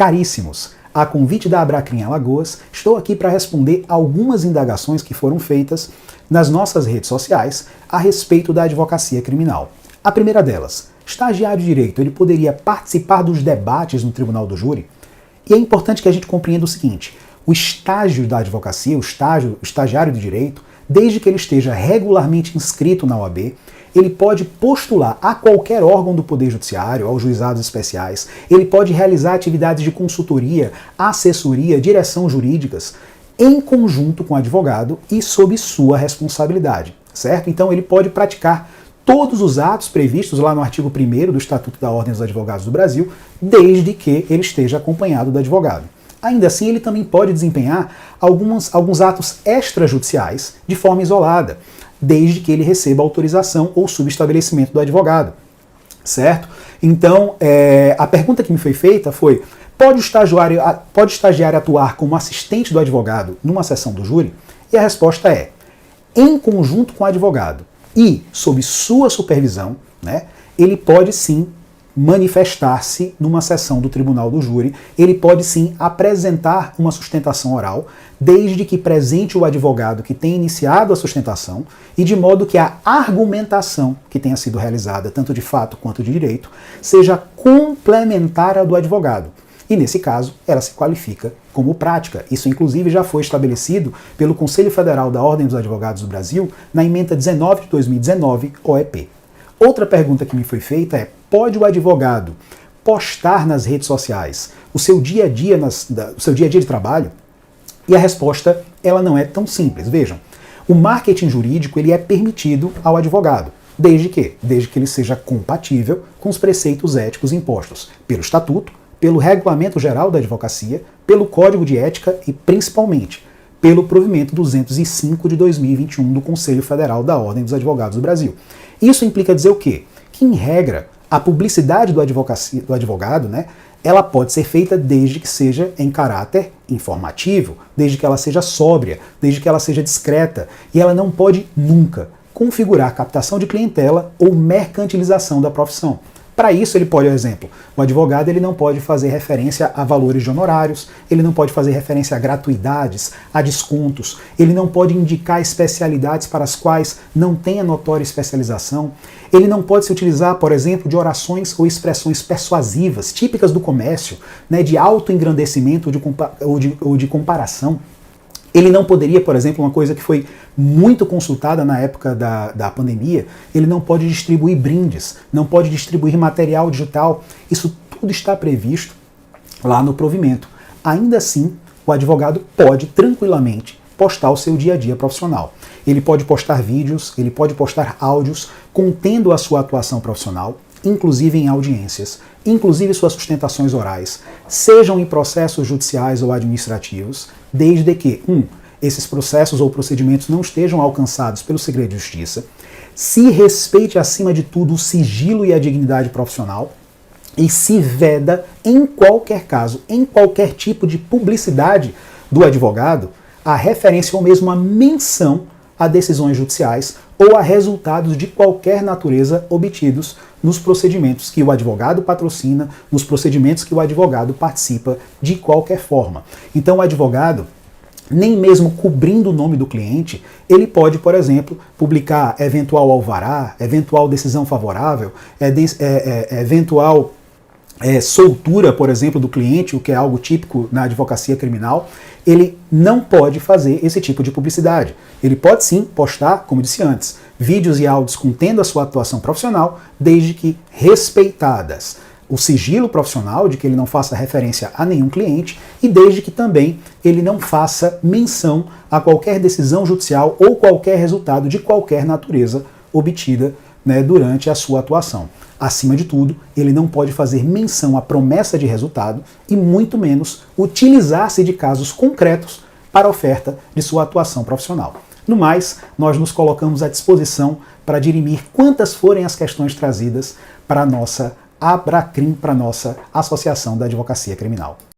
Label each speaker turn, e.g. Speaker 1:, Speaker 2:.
Speaker 1: Caríssimos, a convite da Abracrim Alagoas, estou aqui para responder algumas indagações que foram feitas nas nossas redes sociais a respeito da advocacia criminal. A primeira delas, estagiário de direito, ele poderia participar dos debates no tribunal do júri? E é importante que a gente compreenda o seguinte, o estágio da advocacia, o estagiário de direito, desde que ele esteja regularmente inscrito na OAB, ele pode postular a qualquer órgão do Poder Judiciário, aos juizados especiais, ele pode realizar atividades de consultoria, assessoria, direção jurídicas, em conjunto com o advogado e sob sua responsabilidade, certo? Então ele pode praticar todos os atos previstos lá no artigo 1º do Estatuto da Ordem dos Advogados do Brasil, desde que ele esteja acompanhado do advogado. Ainda assim, ele também pode desempenhar alguns atos extrajudiciais de forma isolada, desde que ele receba autorização ou subestabelecimento do advogado, certo? Então, a pergunta que me foi feita foi, pode o estagiário atuar como assistente do advogado numa sessão do júri? E a resposta é, em conjunto com o advogado e sob sua supervisão, né, ele pode sim manifestar-se numa sessão do tribunal do júri, ele pode sim apresentar uma sustentação oral, desde que presente o advogado que tenha iniciado a sustentação e de modo que a argumentação que tenha sido realizada, tanto de fato quanto de direito, seja complementar à do advogado. E nesse caso, ela se qualifica como prática. Isso inclusive já foi estabelecido pelo Conselho Federal da Ordem dos Advogados do Brasil na ementa 19 de 2019, OEP. Outra pergunta que me foi feita é, pode o advogado postar nas redes sociais o seu dia a dia de trabalho? E a resposta, ela não é tão simples. Vejam, o marketing jurídico ele é permitido ao advogado, desde que ele seja compatível com os preceitos éticos impostos pelo Estatuto, pelo Regulamento Geral da Advocacia, pelo Código de Ética e, principalmente, pelo provimento 205 de 2021 do Conselho Federal da Ordem dos Advogados do Brasil. Isso implica dizer o quê? Que, em regra, a publicidade do advogado, né, ela pode ser feita desde que seja em caráter informativo, desde que ela seja sóbria, desde que ela seja discreta, e ela não pode nunca configurar captação de clientela ou mercantilização da profissão. Para isso, ele pode, por exemplo, o advogado ele não pode fazer referência a valores de honorários, ele não pode fazer referência a gratuidades, a descontos, ele não pode indicar especialidades para as quais não tenha notória especialização, ele não pode se utilizar, por exemplo, de orações ou expressões persuasivas, típicas do comércio, né, de autoengrandecimento ou de comparação. Ele não poderia, por exemplo, uma coisa que foi muito consultada na época da pandemia, ele não pode distribuir brindes, não pode distribuir material digital. Isso tudo está previsto lá no provimento. Ainda assim, o advogado pode tranquilamente postar o seu dia a dia profissional. Ele pode postar vídeos, ele pode postar áudios contendo a sua atuação profissional, inclusive em audiências, inclusive suas sustentações orais, sejam em processos judiciais ou administrativos, desde que, esses processos ou procedimentos não estejam alcançados pelo segredo de justiça, se respeite acima de tudo o sigilo e a dignidade profissional e se veda, em qualquer caso, em qualquer tipo de publicidade do advogado, a referência ou mesmo a menção a decisões judiciais ou a resultados de qualquer natureza obtidos nos procedimentos que o advogado patrocina, nos procedimentos que o advogado participa de qualquer forma. Então o advogado, nem mesmo cobrindo o nome do cliente, ele pode, por exemplo, publicar eventual alvará, eventual decisão favorável, eventual soltura, por exemplo, do cliente, o que é algo típico na advocacia criminal. Ele não pode fazer esse tipo de publicidade. Ele pode sim postar, como disse antes, vídeos e áudios contendo a sua atuação profissional, desde que respeitadas o sigilo profissional, de que ele não faça referência a nenhum cliente, e desde que também ele não faça menção a qualquer decisão judicial ou qualquer resultado de qualquer natureza obtida, né, durante a sua atuação. Acima de tudo, ele não pode fazer menção à promessa de resultado e muito menos utilizar-se de casos concretos para a oferta de sua atuação profissional. No mais, nós nos colocamos à disposição para dirimir quantas forem as questões trazidas para a nossa Abracrim, para a nossa Associação da Advocacia Criminal.